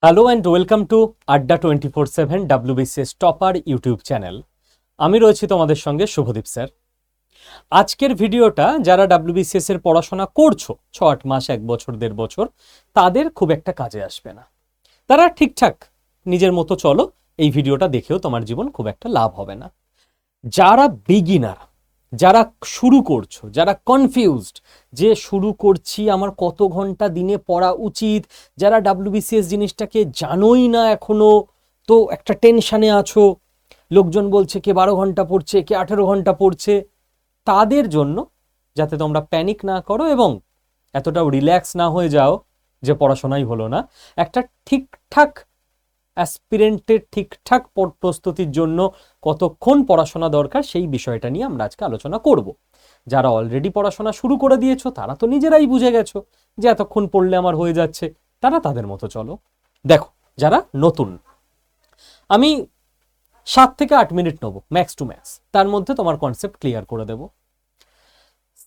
Hello and welcome to আড্ডা 24/7 WBCS topper YouTube channel. আমি রয়েছি তোমাদের সঙ্গে শুভদীপ স্যার। আজকের ভিডিওটা যারা WBCS এর পড়াশোনা করছো 6-8 মাস, 1 বছর, 1.5 বছর, তাদের খুব একটা কাজে আসবে না। তারা ঠিকঠাক নিজের মতো চলো, এই ভিডিওটা দেখেও তোমার জীবন খুব একটা লাভ হবে না। যারা বিগিনার, যারা শুরু করছো, যারা কনফিউজড যে শুরু করছি আমার কত ঘন্টা দিনে পড়া উচিত, যারা WBCS জিনিসটাকে জানোই না এখনো, তো একটা টেনশানে আছো, লোকজন বলছে কে 12 ঘন্টা পড়ছে, কে 18 ঘন্টা পড়ছে, তাদের জন্য, যাতে তোমরা প্যানিক না করো এবং এতটাও রিল্যাক্স না হয়ে যাও যে পড়াশোনাই হলো না, একটা ঠিকঠাক অ্যাসপিরেন্টের ঠিকঠাক প্রস্তুতির জন্য কতক্ষণ পড়াশোনা দরকার সেই বিষয়টা নিয়ে আমরা আজকে আলোচনা করব। যারা অলরেডি পড়াশোনা শুরু করে দিয়েছো তারা তো নিজেরাই বুঝে গেছো যে এতক্ষণ পড়লে আমার হয়ে যাচ্ছে, তারা তাদের মতো চলো। দেখো, যারা নতুন, আমি 7 থেকে 8 মিনিট নেবো ম্যাক্স টু ম্যাক্স, তার মধ্যে তোমার কনসেপ্ট ক্লিয়ার করে দেব।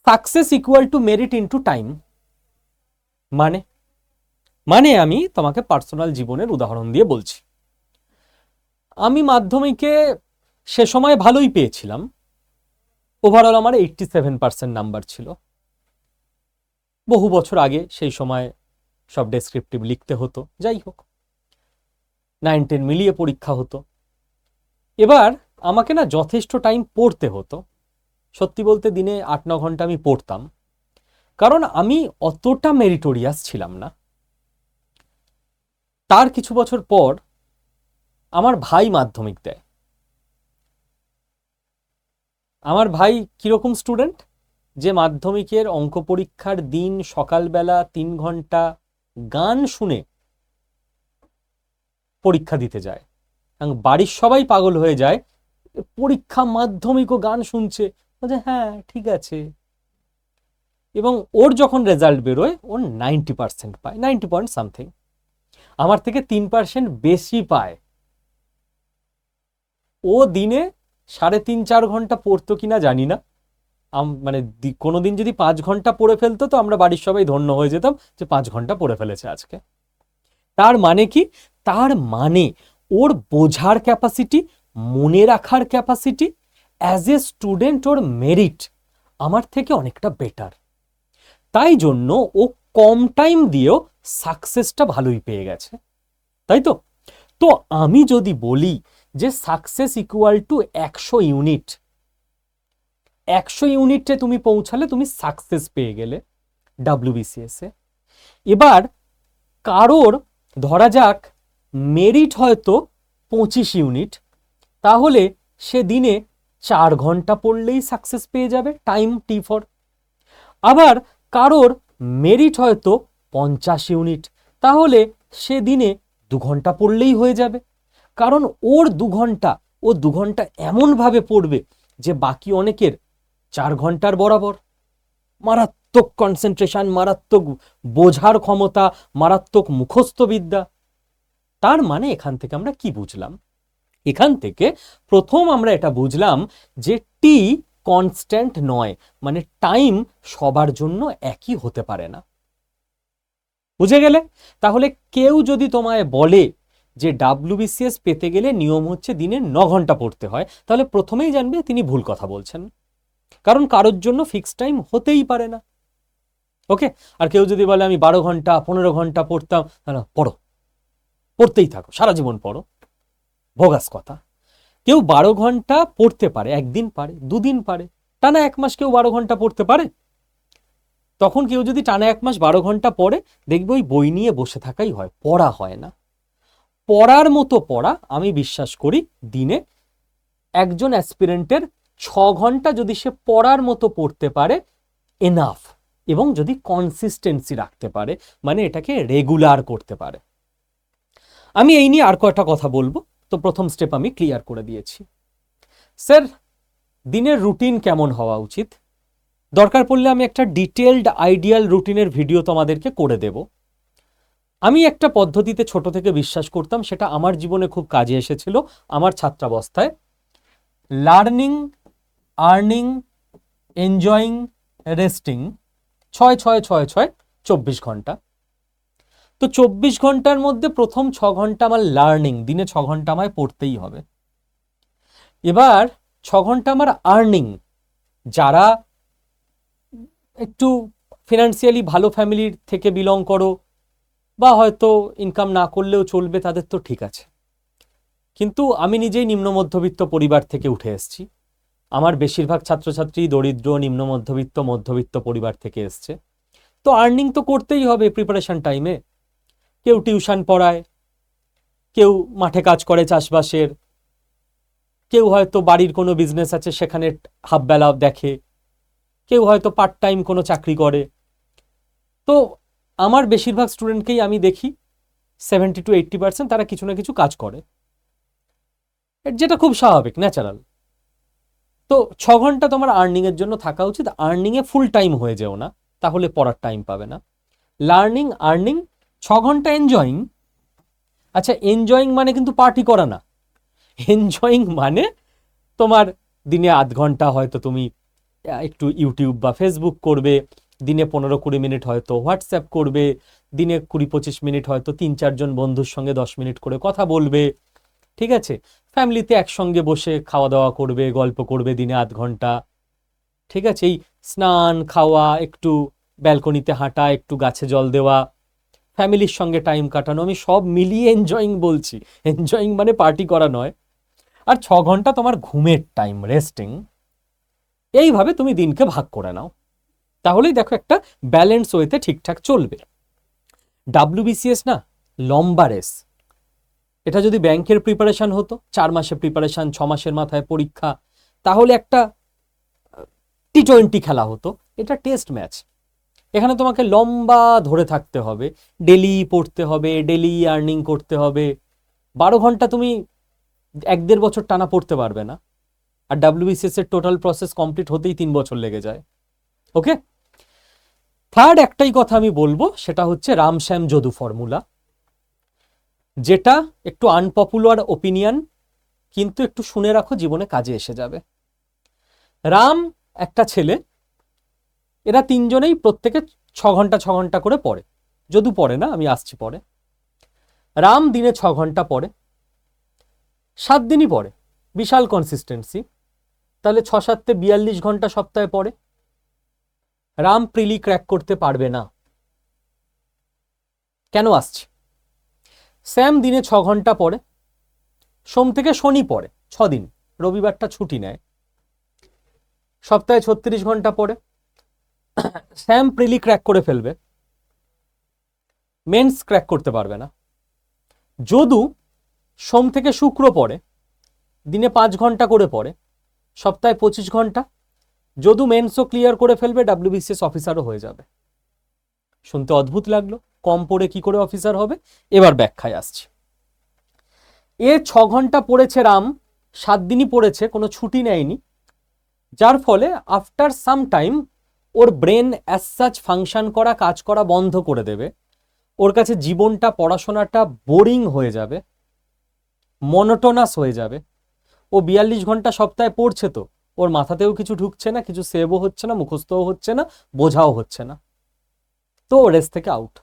Success equal to merit into time মানে মানে আমি তোমাকে পার্সোনাল জীবনের উদাহরণ দিয়ে বলছি। আমি মাধ্যমিকে সে সময় ভালোই পেয়েছিলাম, ওভারঅল আমার 87% নাম্বার ছিল। বহু বছর আগে, সেই সময় সব ডেসক্রিপটিভ লিখতে হতো, যাই হোক 9-10 মিলিয়ে পরীক্ষা হতো। এবার আমাকে না যথেষ্ট টাইম পড়তে হতো, সত্যি বলতে দিনে 8-9 ঘন্টা আমি পড়তাম, কারণ আমি অতটা মেরিটোরিয়াস ছিলাম না। তার কিছু বছর পর আমার ভাই মাধ্যমিক দেয়। আমার ভাই কিরকম স্টুডেন্ট, যে মাধ্যমিকের অঙ্ক পরীক্ষার দিন সকালবেলা 3 ঘন্টা গান শুনে পরীক্ষা দিতে যায়, এবং বাড়ির সবাই পাগল হয়ে যায়, পরীক্ষা মাধ্যমিক ও গান শুনছে, বলছে হ্যাঁ ঠিক আছে। এবং ওর যখন রেজাল্ট বেরোয় ওর 90% পায়, 90 পয়েন্ট সামথিং, আমার থেকে 3% বেশি পায়। ও দিনে 3.5-4 ঘন্টা পড়তো কিনা জানি না, মানে কোনোদিন যদি 5 ঘন্টা পড়ে ফেলতো তো আমরা বাড়ির সবাই ধন্য হয়ে যেতাম যে 5 ঘন্টা পড়ে ফেলেছে আজকে। তার মানে কি? তার মানে ওর বোঝার ক্যাপাসিটি, মনে রাখার capacity, as a student or merit আমার থেকে অনেকটা বেটার। তাই জন্য ও কম টাইম দিয়েও সাকসেসটা ভালোই পেয়ে গেছে, তাই তো? তো আমি যদি বলি যে সাকসেস ইকুয়াল টু 100 ইউনিট, 100 ইউনিটে তুমি পৌঁছালে তুমি সাকসেস পেয়ে গেলে WBCS এ। এবার কারোর ধরা যাক মেরিট হয়তো 25 ইউনিট, তাহলে সে দিনে 4 ঘন্টা পড়লেই সাকসেস পেয়ে যাবে, টাইম T4। আবার কারোর মেরিট হয়তো 50 ইউনিট, তাহলে সে দিনে 2 ঘন্টা পড়লেই হয়ে যাবে, কারণ ওর 2 ঘন্টা, ও 2 ঘন্টা এমনভাবে পড়বে যে বাকি অনেকের 4 ঘন্টার বরাবর। মারাত্মক কনসেন্ট্রেশন, মারাত্মক বোঝার ক্ষমতা, মারাত্মক মুখস্থ বিদ্যা। তার মানে এখান থেকে আমরা কি বুঝলাম? এখান থেকে প্রথম আমরা এটা বুঝলাম যে টি কনস্ট্যান্ট নয়, মানে টাইম সবার জন্য একই হতে পারে না। বুঝে গেলে? তাহলে কেউ যদি তোমায় বলে যে WBCS পেতে গেলে নিয়ম হচ্ছে দিনে 9 ঘন্টা পড়তে হয়, তাহলে প্রথমেই জানবে তিনি ভুল কথা বলছেন, কারণ কারোর জন্য ফিক্সড টাইম হতেই পারে না। ওকে? আর কেউ যদি বলে আমি 12 ঘন্টা 15 ঘন্টা পড়তাম, তাহলে পড়ো, পড়তেই থাকো, সারা জীবন পড়ো, ভোগাস কথা। কেউ 12 ঘন্টা পড়তে পারে, একদিন পারে, দুদিন পারে, টানা 1 মাস কেউ 12 ঘন্টা পড়তে পারে। তখন কেউ যদি টানা 1 মাস 12 ঘন্টা পড়ে, দেখবে ওই বই নিয়ে বসে থাকাই হয়, পড়া হয় না। পড়ার মতো পড়া আমি বিশ্বাস করি দিনে একজন অ্যাসপিরেন্টের 6 ঘন্টা যদি সে পড়ার মতো পড়তে পারে এনাফ, এবং যদি কনসিস্টেন্সি রাখতে পারে, মানে এটাকে রেগুলার করতে পারে। আমি এই নিয়ে আর কয়েকটা কথা বলবো, তো প্রথম স্টেপ আমি ক্লিয়ার করে দিয়েছি। স্যার, দিনের রুটিন কেমন হওয়া উচিত? দরকার পড়লে আমি একটা ডিটেলড আইডিয়াল রুটিনের ভিডিও তোমাদেরকে করে দেব। আমি একটা পদ্ধতিতে ছোট থেকে বিশ্বাস করতাম, সেটা আমার জীবনে খুব কাজে এসেছিল আমার ছাত্রাবস্থায়। লার্নিং, আর্নিং, এনজয়িং, রেস্টিং, 6-6-6-6, 24 ঘন্টা। তো 24 ঘন্টার মধ্যে প্রথম 6 ঘন্টা আমার লার্নিং, দিনে 6 ঘন্টা আমায় পড়তেই হবে। এবার 6 ঘন্টা আমার আর্নিং। যারা একটু ফিনান্সিয়ালি ভালো ফ্যামিলির থেকে বিলং করো বা হয়তো ইনকাম না করলেও চলবে, তাদের তো ঠিক আছে। কিন্তু আমি নিজেই নিম্ন মধ্যবিত্ত পরিবার থেকে উঠে এসেছি। আমার বেশিরভাগ ছাত্রছাত্রী দরিদ্র, নিম্ন মধ্যবিত্ত, মধ্যবিত্ত পরিবার থেকে এসছে। তো আর্নিং তো করতেই হবে প্রিপারেশন টাইমে। কেউ টিউশন পড়ায়, কেউ মাঠে কাজ করে চাষবাসের, কেউ হয়তো বাড়ির কোনো বিজনেস আছে সেখানে হাফবেলা দেখে, কেউ হয়তো পার্ট টাইম কোনো চাকরি করে। তো আমার বেশিরভাগ স্টুডেন্টকেই আমি দেখি 70 to 80% তারা কিছু না কিছু কাজ করে, যেটা খুব স্বাভাবিক, ন্যাচারাল। তো 6 ঘন্টা তোমার আর্নিং এর জন্য থাকা উচিত। আর্নিং এ ফুল টাইম হয়ে যেও না, তাহলে পড়ার টাইম পাবে না। লার্নিং, আর্নিং, 6 ঘন্টা এনজয়িং। আচ্ছা, এনজয়িং মানে কিন্তু পার্টি করা না। এনজয়িং মানে তোমার দিনে আধ ঘন্টা হয়তো তুমি একটু ইউটিউব বা ফেসবুক করবে, দিনে 15-20 মিনিট হয়তো হোয়াটসঅ্যাপ করবে, দিনে 20-25 মিনিট হয়তো 3-4 জন বন্ধুর সঙ্গে 10 মিনিট করে কথা বলবে, ঠিক আছে? ফ্যামিলিতে একসঙ্গে বসে খাওয়া দাওয়া করবে, গল্প করবে দিনে আধ ঘন্টা, ঠিক আছে? এই স্নান, খাওয়া, একটু ব্যালকনিতে হাঁটা, একটু গাছে জল দেওয়া, ফ্যামিলির সঙ্গে টাইম কাটানো, আমি সব মিলিয়ে এনজয়িং বলছি। এনজয়িং মানে পার্টি করা নয়। আর 6 ঘন্টা তোমার ঘুমের টাইম, রেস্টিং। এইভাবে তুমি দিনকে ভাগ করে নাও, তাহলেই দেখো একটা ব্যালেন্স ওয়েতে ঠিকঠাক চলবে। WBCS না লম্বা রেস। এটা যদি ব্যাংকের প্রিপারেশন হতো, 4 মাসে প্রিপারেশন, 6 মাসের মাথায় পরীক্ষা, তাহলে একটা T20 খেলা হতো। এটা টেস্ট ম্যাচ। এখানে তোমাকে লম্বা ধরে থাকতে হবে, ডেলি পড়তে হবে, ডেলি আর্নিং করতে হবে। 12 ঘন্টা তুমি 1-1.5 বছর টানা পড়তে পারবে না। আর WBCS এর টোটাল প্রসেস কমপ্লিট হতেই 3 বছর লেগে যায়। ওকে, থার্ড একটাই কথা আমি বলবো, সেটা হচ্ছে রাম শ্যাম যদু ফর্মুলা, যেটা একটু আনপপুলার ওপিনিয়ন, কিন্তু একটু শুনে রাখো, জীবনে কাজে এসে যাবে। রাম একটা ছেলে, এরা তিনজনেই প্রত্যেকে 6 ঘন্টা 6 ঘন্টা করে পড়ে। যদু পড়ে না, আমি আসছি পরে। রাম দিনে 6 ঘন্টা পড়ে, 7 দিনই পড়ে, বিশাল কনসিস্টেন্সি। তাহলে 6-7 42 ঘন্টা সপ্তাহে পড়ে। রাম প্রিলি ক্র্যাক করতে পারবে না। কেন আসছে? স্যাম দিনে 6 ঘন্টা পড়ে, সোম থেকে শনি পড়ে 6 দিন, রবিবারটা ছুটি নেয়, সপ্তাহে 36 ঘন্টা পড়ে। স্যাম প্রিলি ক্র্যাক করে ফেলবে, মেন্স ক্র্যাক করতে পারবে না। যদু সোম থেকে শুক্র পড়ে, দিনে 5 ঘন্টা করে পড়ে, সপ্তাহে 25 ঘন্টা। যদু মেন্সও ক্লিয়ার করে ফেলবে, WBCS অফিসারও হয়ে যাবে। শুনতে অদ্ভুত লাগলো, কম পড়ে কি করে অফিসার হবে? এবার ব্যাখ্যায় আসছি। 6 ঘন্টা পড়েছে রাম, 7 দিনই পড়েছে, কোনো ছুটি নেয়নি, যার ফলে আফটার সাম টাইম ওর ব্রেন অ্যাজ সাচ ফাংশন করা, কাজ করা বন্ধ করে দেবে। ওর কাছে জীবনটা, পড়াশোনাটা বোরিং হয়ে যাবে, মনোটোনাস হয়ে যাবে। ও 42 ঘন্টা সপ্তাহে পড়ছে, তো ওর মাথাতেও কিছু ঢুকছে না, কিছু সেভও হচ্ছে না, মুখস্থও হচ্ছে না, বোঝাও হচ্ছে না, তো রেস থেকে আউট।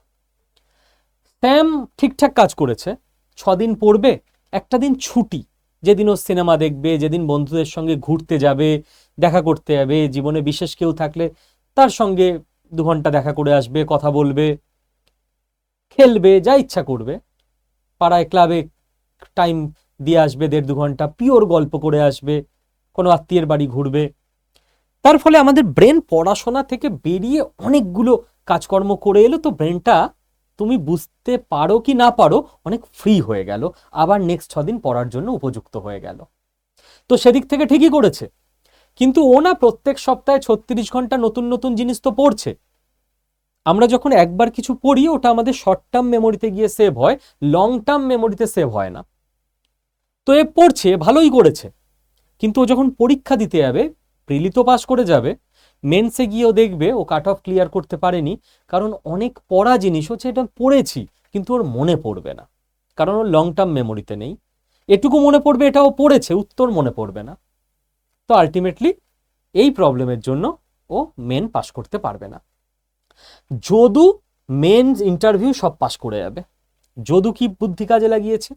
স্যাম ঠিকঠাক কাজ করেছে, 6 দিন পড়বে, একটা দিন ছুটি, যেদিন ও সিনেমা দেখবে, যেদিন বন্ধুদের সঙ্গে ঘুরতে যাবে, দেখা করতে যাবে, জীবনে বিশেষ কেউ থাকলে তার সঙ্গে 2 ঘন্টা দেখা করে আসবে, কথা বলবে, খেলবে, যা ইচ্ছা করবে, পাড়ায় ক্লাবে টাইম দিয়ে আসবে 1.5-2 ঘন্টা, পিওর গল্প করে আসবে, কোনো আত্মীয়ের বাড়ি ঘুরবে। তার ফলে আমাদের ব্রেন পড়াশোনা থেকে বেরিয়ে অনেকগুলো কাজকর্ম করে এলো, তো ব্রেনটা তুমি বুঝতে পারো কি না পারো অনেক ফ্রি হয়ে গেল, আবার নেক্সট 6 দিন পড়ার জন্য উপযুক্ত হয়ে গেল। তো সেদিক থেকে ঠিকই করেছে। কিন্তু ও না প্রত্যেক সপ্তাহে 36 ঘন্টা নতুন নতুন জিনিস তো পড়ছে। আমরা যখন একবার কিছু পড়ি, ওটা আমাদের শর্ট টার্ম মেমোরিতে গিয়ে সেভ হয়, লং টার্ম মেমোরিতে সেভ হয় না। তো এ পড়ছে, ভালোই করেছে, কিন্তু ও যখন পরীক্ষা দিতে যাবে, প্রিলি তো পাস করে যাবে, মেন্সে গিয়েও দেখবে ও কাট অফ ক্লিয়ার করতে পারেনি, কারণ অনেক পড়া জিনিস হচ্ছে, এটা পড়েছি কিন্তু ওর মনে পড়বে না, কারণ ওর লং টার্ম মেমোরিতে নেই। এটুকু মনে পড়বে, এটাও পড়েছে, উত্তর মনে পড়বে না। তো আলটিমেটলি এই প্রবলেমের জন্য ও মেন পাস করতে পারবে না। যদু মেন্স ইন্টারভিউ সব পাস করে যাবে। যদু কি বুদ্ধি কাজে লাগিয়েছে,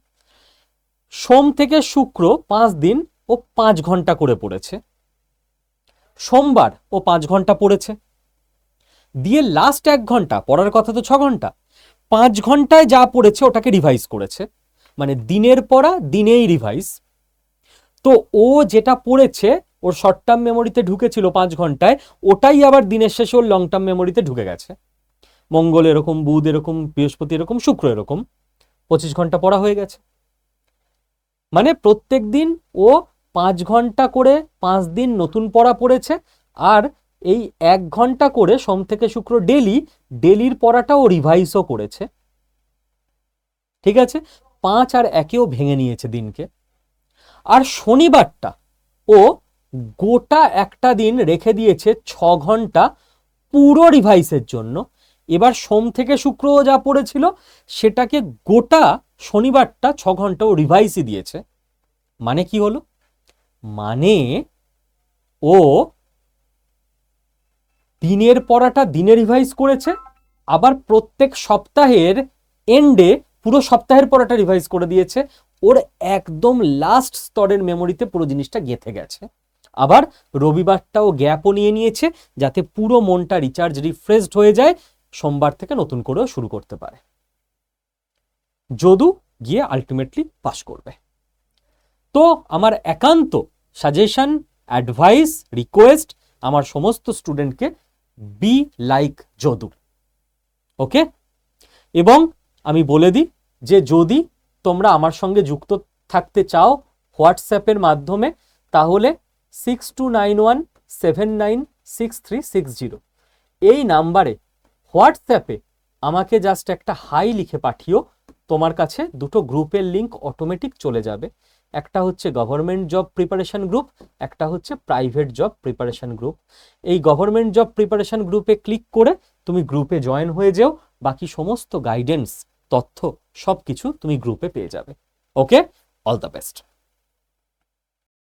সোম থেকে শুক্র 5 দিন ও 5 ঘন্টা করে পড়েছে, সোমবার ও 5 ঘন্টা পড়েছে, দিয়ে লাস্ট 1 ঘন্টা, পড়ার কথা তো 6 ঘন্টা, 5 ঘন্টায় যা পড়েছে ওটাকে রিভাইজ করেছে, মানে দিনের পড়া দিনেই রিভাইজ। তো ও যেটা পড়েছে ওর শর্ট টার্ম মেমোরিতে ঢুকেছিল 5 ঘন্টায়, ওটাই আবার দিনের শেষে ওর লং টার্ম মেমোরিতে ঢুকে গেছে। মঙ্গল এরকম, বুধ এরকম, বৃহস্পতি এরকম, শুক্র এরকম, 25 ঘন্টা পড়া হয়ে গেছে। মানে প্রত্যেক দিন ও 5 ঘন্টা করে 5 দিন নতুন পড়া পড়েছে, আর এই 1 ঘন্টা করে সোম থেকে শুক্র ডেলির পড়াটা ও রিভাইজও করেছে। ঠিক আছে, 5 আর 1-এও ভেঙে নিয়েছে দিনকে। আর শনিবারটা ও গোটা একটা দিন রেখে দিয়েছে 6 ঘন্টা পুরো রিভাইসের জন্য। এবার সোম থেকে শুক্র যা পড়েছিল সেটাকে গোটা শনিবারটা 6 ঘন্টা ও রিভাইসই দিয়েছে। মানে কি হলো, মানে ও দিনের পড়াটা দিনে রিভাইজ করেছে, আবার প্রত্যেক সপ্তাহের এন্ডে পুরো সপ্তাহের পড়াটা রিভাইজ করে দিয়েছে। ওর একদম লাস্ট স্তরের মেমোরিতে পুরো জিনিসটা গেঁথে গেছে। আবার রবিবারটাও গ্যাপও নিয়ে নিয়েছে, যাতে পুরো মনটা রিচার্জ রিফ্রেশড হয়ে যায়, সোমবার থেকে নতুন করেও শুরু করতে পারে। যদু গিয়ে আলটিমেটলি পাস করবে। তো আমার একান্ত সাজেশন, অ্যাডভাইস, রিকোয়েস্ট আমার সমস্ত স্টুডেন্টকে, বি লাইক যদু। ওকে, এবং আমি বলে দিই যে যদি তোমরা আমার সঙ্গে যুক্ত থাকতে চাও হোয়াটসঅ্যাপের মাধ্যমে, তাহলে 6291796360 এই নাম্বারে হোয়াটসঅ্যাপে আমাকে জাস্ট একটা হাই লিখে পাঠিও। তোমার কাছে দুটো গ্রুপের লিঙ্ক অটোমেটিক চলে যাবে, একটা হচ্ছে গভর্নমেন্ট জব প্রিপারেশন গ্রুপ, একটা হচ্ছে প্রাইভেট জব প্রিপারেশন গ্রুপ। এই গভর্নমেন্ট জব প্রিপারেশন গ্রুপে ক্লিক করে তুমি গ্রুপে জয়েন হয়ে যেও, বাকি সমস্ত গাইডেন্স, তথ্য সবকিছু তুমি গ্রুপে পেয়ে যাবে। ওকে, অল দ্য বেস্ট।